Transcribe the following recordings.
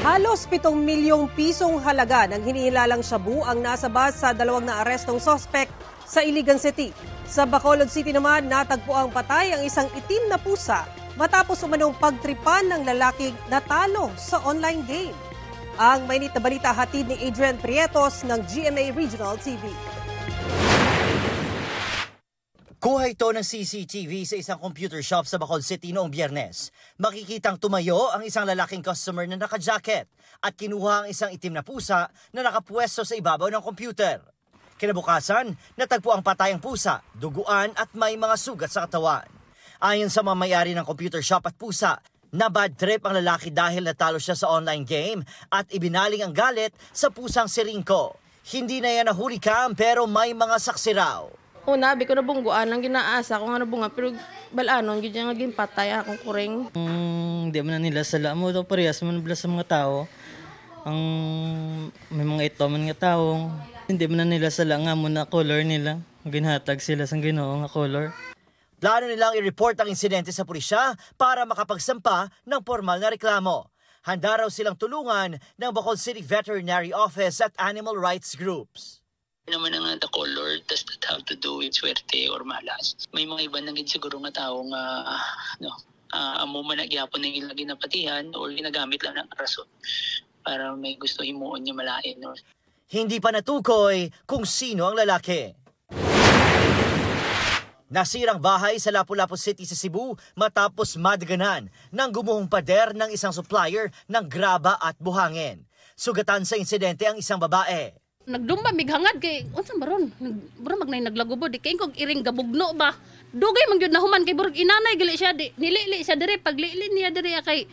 Halos 7 milyong pisong halaga ng hinihilalang shabu ang nasabas sa 2 naarestong sospek sa Iligan City. Sa Bacolod City naman, natagpo ang patay ang isang itim na pusa matapos umanong pagtripan ng lalaking natalo sa online game. Ang mainit na balita hatid ni Adrian Prietos ng GMA Regional TV. Kuha ito ng CCTV sa isang computer shop sa Bacolod City noong Biyernes. Makikitang tumayo ang isang lalaking customer na naka-jacket at kinuha ang isang itim na pusa na nakapwesto sa ibabaw ng computer. Kinabukasan, natagpo ang patay ang pusa, duguan at may mga sugat sa katawan. Ayon sa mga may-ari ng computer shop at pusa, na bad trip ang lalaki dahil natalo siya sa online game at ibinaling ang galit sa pusang si Rinco. Hindi na yan nahuli kam pero may mga saksi raw. Una, bi ko na bungguan lang ginaasa ko nga na bunga pero balanon gyud nga gin patay akong kuring. Di man na nila sala mo daw parehas man bala sa mga tao. Ang may mga ito man nga tao, hindi man na nila sala nga mo na color nila. Ginhatag sila sa Ginoo nga color. Plano nilang i-report ang insidente sa pulisya para makapagsampa ng formal na reklamo. Handa raw silang tulungan ng Bacolod City Veterinary Office at animal rights groups. Naman nga the color, does that have to do with swerte or malas? May mga iba naging siguro nga tao nga, amo man nagyapon ng ilang ginapatihan o ginagamit lang ng rason para may gusto himuon niya malain. No? Hindi pa natukoy kung sino ang lalaki. Nasirang bahay sa Lapu-Lapu City sa Cebu matapos madaganan ng gumuhong pader ng isang supplier ng graba at buhangin. Sugatan sa insidente ang isang babae. Nagdumba mighangad kay unsa baron magnay naglagubo di kay kog iring gabugno ba dugay man gyud nahuman kay burog inanay gali siya di nilili siya diri paglili niya diri kay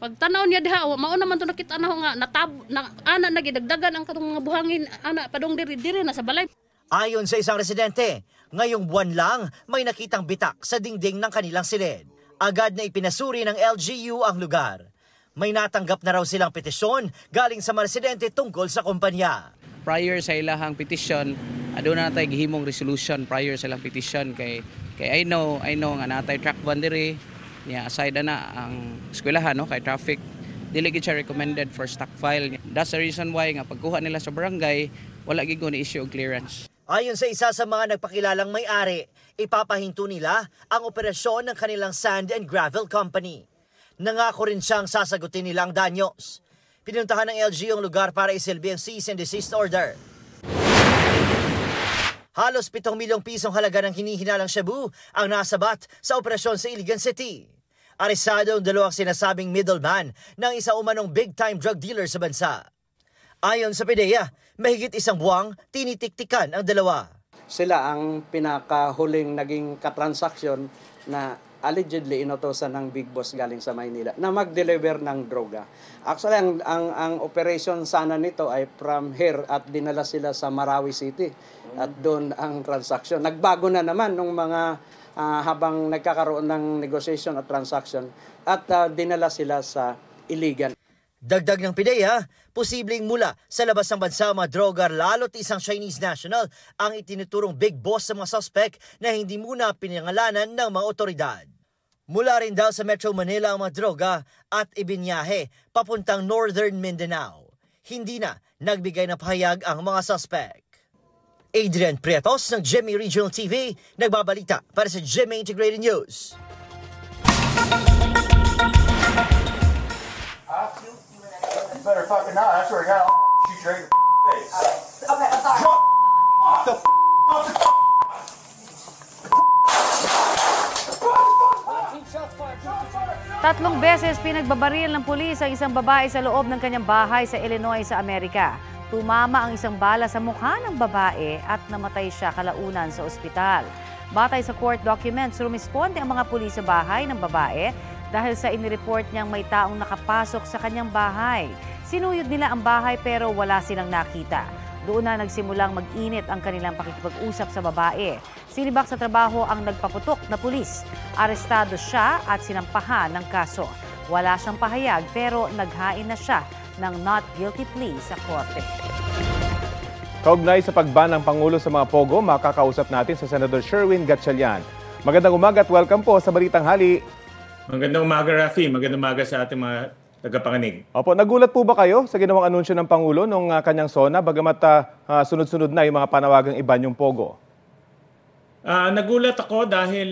pagtanaw niya diha mao naman to nakita na nga natab na ana nagidagdagan ang katong mga buhangin ana padong diri na sa balay. Ayon sa isang residente, ngayong buwan lang may nakitang bitak sa dingding ng kanilang silid. Agad na ipinasuri ng LGU ang lugar. May natanggap na raw silang petisyon galing sa mga residente tungkol sa kumpanya. Prior sa ilahang petition, doon na natay gihimong resolution prior sa ilang petition kay I know nga natay truck van diri niya aside na ang eskwelahan no kay traffic dili gid siya recommended for stockpile. That's the reason why nga pagkuha nila sa barangay wala gid ko ni issue og clearance. Ayon sa isa sa mga nagpakilalang may-ari, ipapahinto nila ang operasyon ng kanilang sand and gravel company. Nangako rin siyang sasagutin nilang danyos. Pinuntahan ng LGU ang lugar para isilbi ang cease and desist order. Halos 7 milyong pisong halaga ng hinihinalang shabu ang nasabat sa operasyon sa Iligan City. Aresado ang 2 sinasabing middleman ng isa umanong big-time drug dealer sa bansa. Ayon sa PDEA, mahigit 1 buwang tinitiktikan ang 2. Sila ang pinakahuling naging katransaksyon na allegedly inutosan ng Big Boss galing sa Maynila na mag-deliver ng droga. Actually, ang operation sana nito ay from here at dinala sila sa Marawi City at doon ang transaksyon. Nagbago na naman nung mga habang nagkakaroon ng negotiation at transaction at dinala sila sa Iligan. Dagdag ng PDEA, posibleng mula sa labas ng bansa ang mga droga lalo't isang Chinese national ang itinuturong big boss sa mga suspect na hindi muna pinangalanan ng mga otoridad. Mula rin daw sa Metro Manila ang mga droga at ibinyahe papuntang Northern Mindanao. Hindi na nagbigay ng pahayag ang mga suspect. Adrian Prietos ng GMA Regional TV, nagbabalita para sa GMA Integrated News. You better fucking not. I swear to God, I'll shoot you right in the face. Okay, I'm sorry. The off the Tatlong beses pinagbabaril ng pulis ang isang babae sa loob ng kanyang bahay sa Illinois sa Amerika. Tumama ang isang bala sa mukha ng babae at namatay siya kalaunan sa ospital. Batay sa court documents, rumisponde ang mga pulis sa bahay ng babae dahil sa inireport niyang may taong nakapasok sa kanyang bahay. Sinuyod nila ang bahay pero wala silang nakita. Doon na nagsimulang mag-init ang kanilang pakikipag-usap sa babae. Sinibak sa trabaho ang nagpaputok na pulis. Arestado siya at sinampahan ng kaso. Wala siyang pahayag pero naghain na siya ng not guilty plea sa korte. Kaugnay sa pagban ng Pangulo sa mga Pogo, makakausap natin sa Senador Sherwin Gatchalian. Magandang umaga at welcome po sa Balitang Hali. Magandang umaga, Rafi. Magandang umaga sa ating mga tagapanginig. Opo, nagulat po ba kayo sa ginawang anunsyo ng Pangulo nung kanyang SONA, bagamat sunod-sunod na yung mga panawagang iba yung Pogo? Nagulat ako dahil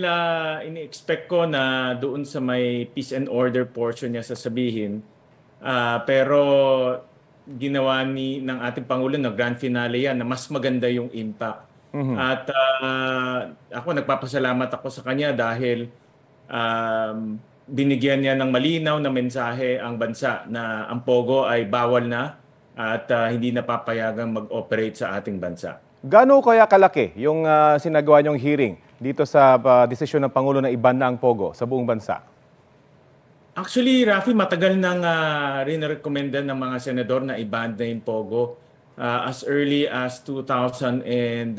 ini-expect ko na doon sa may peace and order portion niya sasabihin. Pero ginawa ng ating Pangulo na grand finale yan na mas maganda yung impact. At ako nagpapasalamat ako sa kanya dahil binigyan niya ng malinaw na mensahe ang bansa na ang Pogo ay bawal na at hindi na papayagang mag-operate sa ating bansa. Gaano kaya kalaki yung sinagawa niyong hearing dito sa desisyon ng Pangulo na iban na ang Pogo sa buong bansa? Actually, Rafi, matagal nang rin-recommenda ng mga senador na i-ban na yung Pogo. As early as 2022,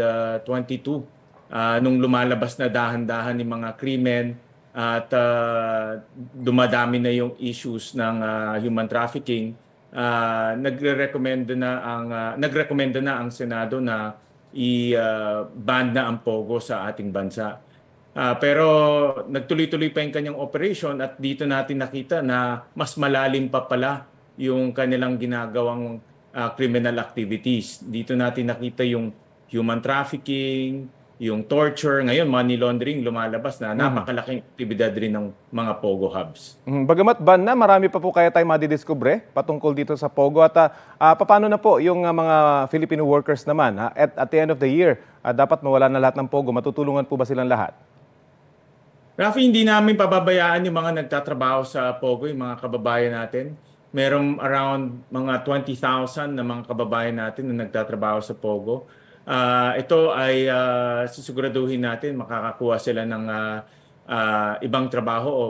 nung lumalabas na dahan-dahan ng mga krimen at dumadami na yung issues ng human trafficking, nagrekomenda na ang Senado na i-ban na ang Pogo sa ating bansa. Pero nagtuloy-tuloy pa yung kanyang operation at dito natin nakita na mas malalim pa pala yung kanilang ginagawang criminal activities. Dito natin nakita yung human trafficking, yung torture, ngayon money laundering lumalabas na napakalaking aktibidad rin ng mga Pogo hubs. Bagamat ban na, marami pa po kaya tayo madidiskubre patungkol dito sa Pogo at paano na po yung mga Filipino workers naman? At the end of the year, dapat mawala na lahat ng Pogo. Matutulungan po ba silang lahat? Rafi, hindi namin pababayaan yung mga nagtatrabaho sa Pogo, yung mga kababayan natin. Merong around mga 20,000 na mga kababayan natin na nagtatrabaho sa Pogo. Ito ay sisiguraduhin natin makakakuha sila ng ibang trabaho o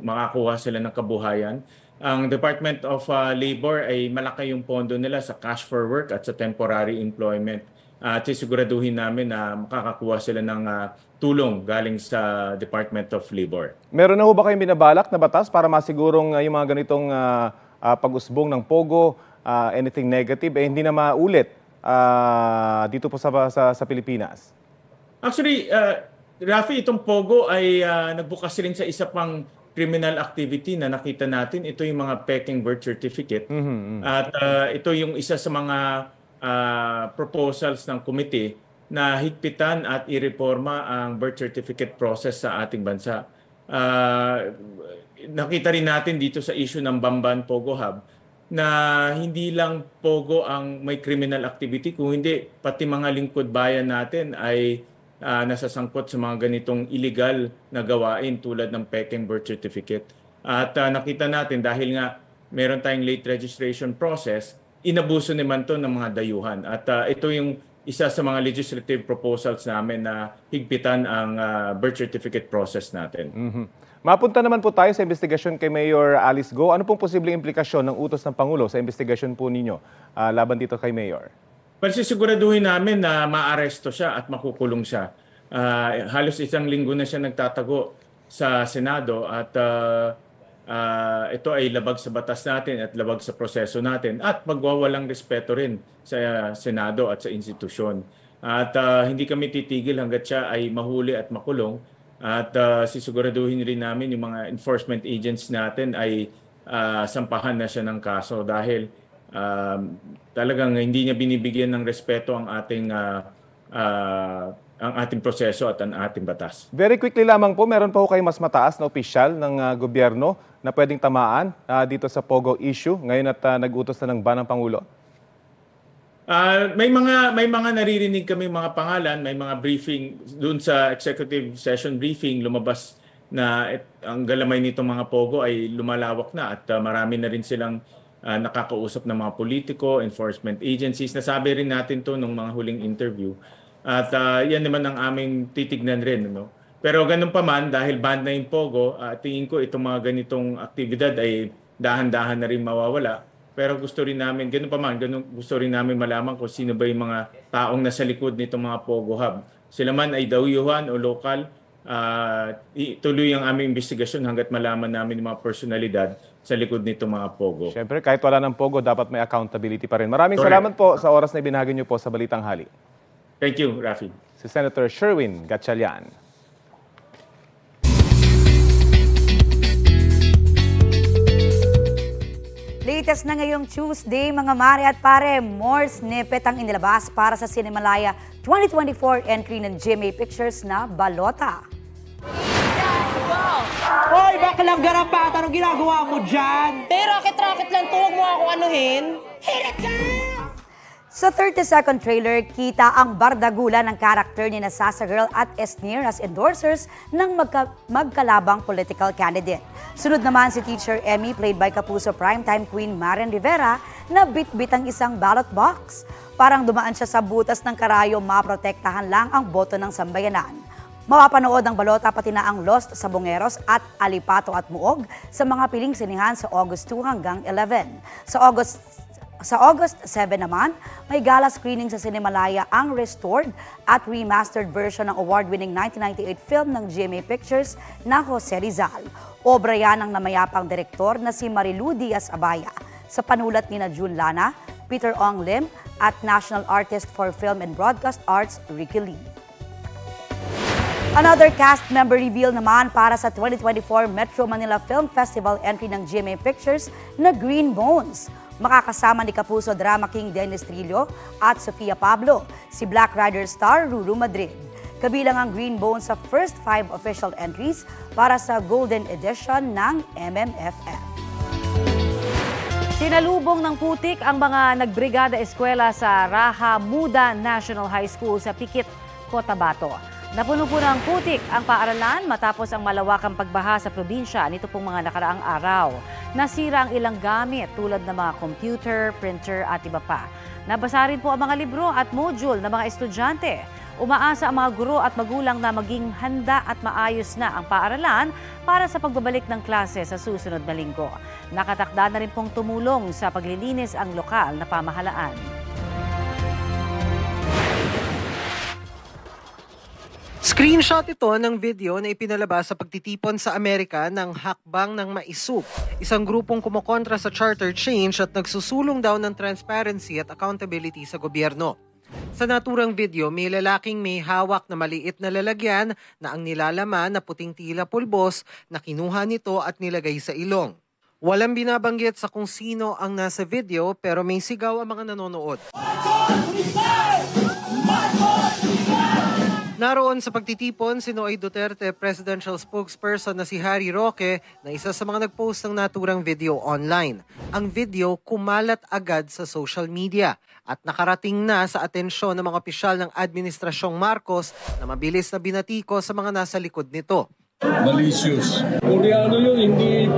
makakuha sila ng kabuhayan. Ang Department of Labor ay malaki yung pondo nila sa cash for work at sa temporary employment. At sisiguraduhin namin na makakakuha sila ng tulong galing sa Department of Labor. Meron na ho ba kayong binabalak na batas para masigurong yung mga ganitong pag-usbong ng Pogo, anything negative, hindi na maulit dito po sa Pilipinas? Actually, Rafi, itong Pogo ay nagbukas rin sa isa pang criminal activity na nakita natin. Ito yung mga peking birth certificate. At ito yung isa sa mga proposals ng committee na higpitan at ireforma ang birth certificate process sa ating bansa. Nakita rin natin dito sa issue ng Bamban Pogo Hub na hindi lang Pogo ang may criminal activity, kung hindi pati mga lingkod bayan natin ay nasasangkot sa mga ganitong illegal na gawain tulad ng peking birth certificate. At nakita natin dahil nga meron tayong late registration process, inabuso naman to ng mga dayuhan. At ito yung isa sa mga legislative proposals namin na higpitan ang birth certificate process natin. Mapunta naman po tayo sa investigasyon kay Mayor Alice Go. Ano pong posibleng implikasyon ng utos ng Pangulo sa investigasyon po ninyo laban dito kay Mayor? Siguraduhin namin na maaresto siya at makukulong siya. Halos isang linggo na siya nagtatago sa Senado at ito ay labag sa batas natin at labag sa proseso natin at magwawalang respeto rin sa Senado at sa institusyon. At hindi kami titigil hanggat siya ay mahuli at makulong. At sisiguraduhin rin namin yung mga enforcement agents natin ay sampahan na siya ng kaso dahil talagang hindi niya binibigyan ng respeto ang ating proseso at ang ating batas. Very quickly lamang po, meron pa ho kayo mas mataas na opisyal ng gobyerno na pwedeng tamaan dito sa Pogo issue ngayon at nag-utos na ng ban ng Pangulo? May mga naririnig kami mga pangalan, may mga briefing doon sa executive session briefing lumabas na ang galamay nitong mga Pogo ay lumalawak na at marami na rin silang nakakausap ng mga politiko, enforcement agencies. Nasabi rin natin to nung mga huling interview. At yan naman ang aming titignan rin. No? Pero ganun pa man, dahil banned na yung Pogo, tingin ko itong mga ganitong aktibidad ay dahan-dahan na rin mawawala. Pero gusto rin namin, gusto rin namin malaman kung sino ba yung mga taong nasa likod nitong mga Pogo Hub. Sila man ay dauyuhan o lokal, ituloy ang aming investigasyon hanggat malaman namin yung mga personalidad sa likod nitong mga Pogo. Siyempre, kahit wala ng Pogo, dapat may accountability pa rin. Maraming salamat po sa oras na ibinahagi niyo po sa Balitang Hali. Thank you, Rafi. Si Senator Sherwin Gatchalian. Latest na ngayong Tuesday, mga mare at pare, more snippet ang inilabas para sa Cinemalaya 2024 entry ng GMA Pictures na Balota. Hoy, baklang garapata, anong ginagawa mo dyan? Rocket lang, tuwag mo ako anuhin. Sa 30-second trailer, kita ang bardagula ng karakter ni Sasa Girl at Esnir as endorsers ng magkalabang political candidate. Sunod naman si Teacher Emmy, played by Kapuso primetime queen Maren Rivera, na bit-bit ang isang ballot box. Parang dumaan siya sa butas ng karayo, maprotektahan lang ang boto ng sambayanan. Mapapanood ang balota pati na ang Lost sa Bongeros at Alipato at Muog sa mga piling sinihan sa August 2 hanggang 11. Sa August 7 naman, may gala screening sa Cinemalaya ang restored at remastered version ng award-winning 1998 film ng GMA Pictures na Jose Rizal. Obra yan ng namayapang direktor na si Marilu Diaz-Abaya sa panulat ni June Lana, Peter Ong Lim at National Artist for Film and Broadcast Arts Ricky Lee. Another cast member reveal naman para sa 2024 Metro Manila Film Festival entry ng GMA Pictures na Green Bones. Makakasama ni Kapuso Drama King Dennis Trillo at Sofia Pablo, si Black Rider star Ruru Madrid. Kabilang ang Green Bones sa first 5 official entries para sa Golden Edition ng MMFF. Sinalubong ng putik ang mga nagbrigada eskwela sa Raha Muda National High School sa Pikit, Cotabato. Napuno po ng putik ang paaralan matapos ang malawakang pagbaha sa probinsya nito pong mga nakaraang araw. Nasira ang ilang gamit tulad ng mga computer, printer at iba pa. Nabasa rin po ang mga libro at module ng mga estudyante. Umaasa ang mga guro at magulang na maging handa at maayos na ang paaralan para sa pagbabalik ng klase sa susunod na linggo. Nakatakda na rin pong tumulong sa paglilinis ang lokal na pamahalaan. Screenshot ito ng video na ipinalabas sa pagtitipon sa Amerika ng Hakbang ng Maisub, isang grupong kumokontra sa charter change at nagsusulong daw ng transparency at accountability sa gobyerno. Sa naturang video, may lalaking may hawak na maliit na lalagyan na ang nilalaman na puting tila pulbos na kinuha nito at nilagay sa ilong. Walang binabanggit sa kung sino ang nasa video pero may sigaw ang mga nanonood. Naroon sa pagtitipon si Noy Duterte presidential spokesperson na si Harry Roque na isa sa mga nagpost ng naturang video online. Ang video kumalat agad sa social media at nakarating na sa atensyon ng mga opisyal ng Administrasyong Marcos na mabilis na binatiko sa mga nasa likod nito. Malicious. Koreano yun, hindi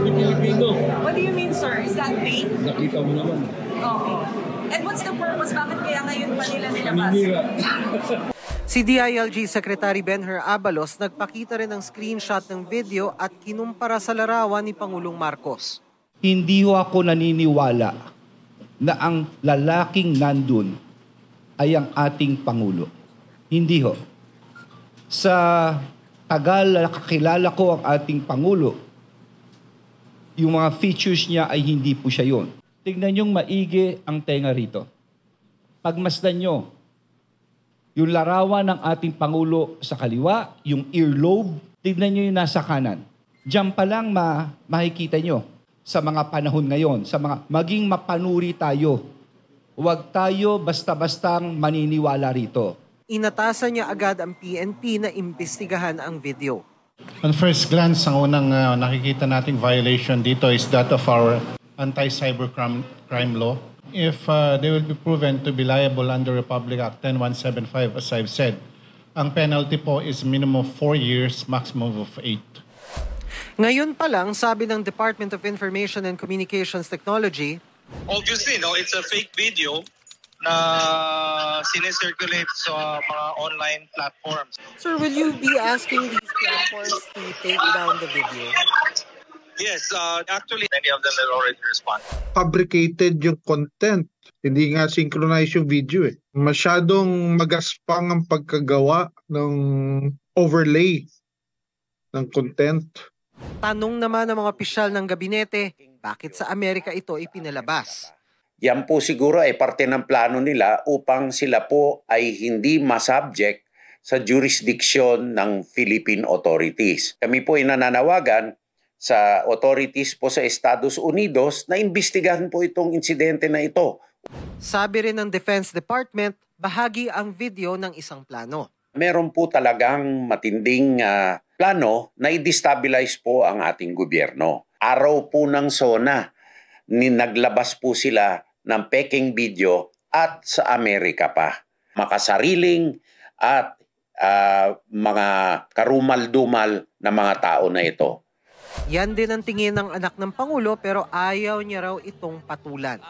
Pilipino. What do you mean, sir? Is that fake? Nakita mo naman. Okay. And what's the purpose? Bakit kaya ngayon pa nila nilabas? Paninira. Si DILG Secretary Benher Abalos nagpakita rin ng screenshot ng video at kinumpara sa larawan ni Pangulong Marcos. Hindi ho ako naniniwala na ang lalaking nandun ay ang ating Pangulo. Hindi ho. Sa tagal na kakilala ko ang ating Pangulo, yung mga features niya ay hindi po siya yun. Tignan niyong maigi ang tenga rito. Pagmasdan niyo, yung larawan ng ating Pangulo sa kaliwa, yung earlobe, tignan nyo yung nasa kanan. Diyan pa lang makikita nyo sa mga panahon ngayon, sa mga maging mapanuri tayo. Huwag tayo basta-bastang maniniwala rito. Inatasan niya agad ang PNP na imbestigahan ang video. On first glance, ang unang nakikita nating violation dito is that of our anti-cybercrime law. If they will be proven to be liable under Republic Act 10175, as I've said, ang penalty po is minimum of 4 years, maximum of 8. Ngayon pa lang, sabi ng Department of Information and Communications Technology, obviously, no, it's a fake video na sinicirculate sa mga online platforms. Sir, will you be asking these platforms to take down the video? Yes, actually, many of them have already responded. Fabricated yung content. Hindi nga synchronize yung video eh. Masyadong magaspang ang pagkagawa ng overlay ng content. Tanong naman ng mga opisyal ng gabinete, bakit sa Amerika ito ipinalabas? Yan po siguro ay parte ng plano nila upang sila po ay hindi masubject sa jurisdiction ng Philippine authorities. Kami po ay nananawagan sa authorities po sa Estados Unidos na imbestigahan po itong insidente na ito. Sabi rin ng Defense Department, bahagi ang video ng isang plano. Meron po talagang matinding plano na i-destabilize po ang ating gobyerno. Araw po ng SONA, naglabas po sila ng peking video at sa Amerika pa. Makasariling at mga karumal-dumal na mga tao na ito. Yan din ang tingin ng anak ng Pangulo pero ayaw niya raw itong patulan.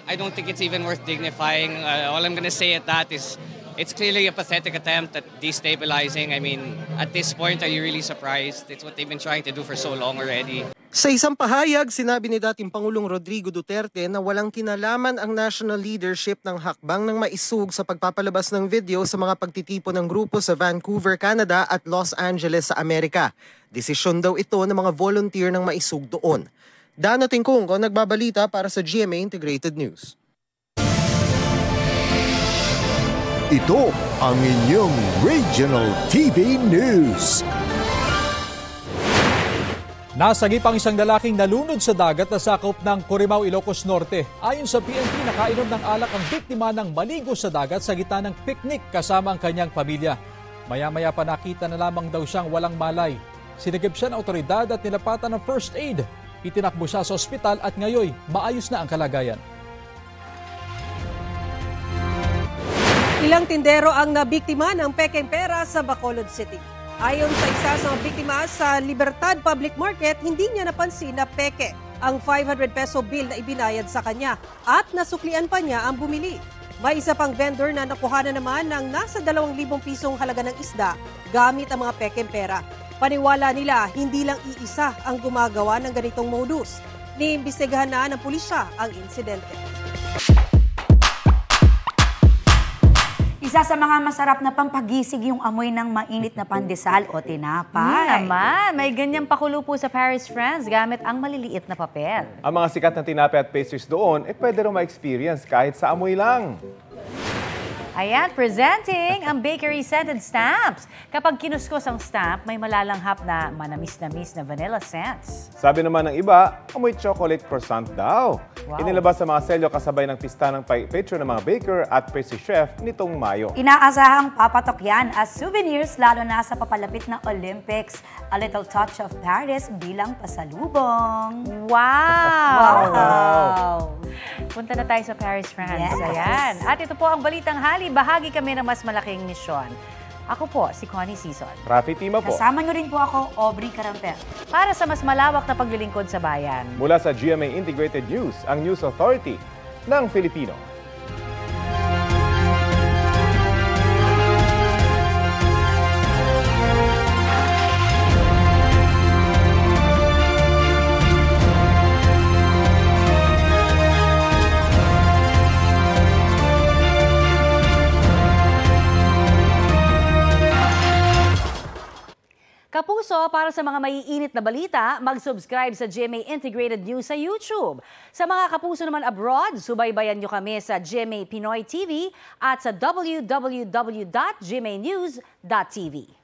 I don't think it's even worth dignifying. All I'm gonna say at that is it's clearly a pathetic attempt at destabilizing. I mean, at this point, are you really surprised? It's what they've been trying to do for so long already. Sa isang pahayag, sinabi ni dating Pangulong Rodrigo Duterte na walang kinalaman ang national leadership ng hakbang ng maisug sa pagpapalabas ng video sa mga pagtitipon ng grupo sa Vancouver, Canada at Los Angeles sa Amerika. Desisyon daw ito ng mga volunteer ng maisug doon. Dano Tingkong, nagbabalita para sa GMA Integrated News. Ito ang inyong Regional TV News. Nasagip ang isang lalaking nalunod sa dagat na sakop ng Corimao, Ilocos Norte. Ayon sa PNP, nakainom ng alak ang biktima ng maligo sa dagat sa gitna ng picnic kasama ang kanyang pamilya. Maya-maya pa nakita na lamang daw siyang walang malay. Sinagip siya ng otoridad at nilapatan ng first aid. Itinakbo siya sa ospital at ngayon maayos na ang kalagayan. Ilang tindero ang nabiktima ng pekeng pera sa Bacolod City. Ayon sa isa sa mga biktima sa Libertad Public Market, hindi niya napansin na peke ang 500 peso bill na ibinayad sa kanya at nasuklian pa niya ang bumili. May isa pang vendor na nakuha na naman ng nasa 2,000 pisong halaga ng isda gamit ang mga pekeng pera. Paniwala nila, hindi lang iisa ang gumagawa ng ganitong modus. Niimbestigahan na ng pulisya ang insidente. Isa sa mga masarap na pampagisig yung amoy ng mainit na pandesal o tinapay. Naman, may ganyang pakulo po sa Paris, France gamit ang maliliit na papel. Ang mga sikat na tinapay at pastries doon, pwede rin ma-experience kahit sa amoy lang. Ayan, presenting ang bakery scented stamps. Kapag kinuskos ang stamp, may malalanghap na manamis-namis na vanilla scents. Sabi naman ng iba, amoy chocolate croissant daw. Wow. Inilabas sa mga selyo kasabay ng pista ng picture ng mga baker at pastry chef nitong Mayo. Inaasahang papatok yan as souvenirs lalo na sa papalapit na Olympics. A little touch of Paris bilang pasalubong. Wow! Punta na tayo sa Paris, France. Yes. Ayan. At ito po ang Balitang Hali. Bahagi kami ng mas malaking misyon. Ako po, si Connie Sison. Rafi Tima po. Kasama nyo rin po ako, Aubrey Carampel. Para sa mas malawak na paglilingkod sa bayan. Mula sa GMA Integrated News, ang News Authority ng Filipino. Kapuso, para sa mga maiinit na balita, mag-subscribe sa GMA Integrated News sa YouTube. Sa mga kapuso naman abroad, subaybayan nyo kami sa GMA Pinoy TV at sa www.gmanews.tv.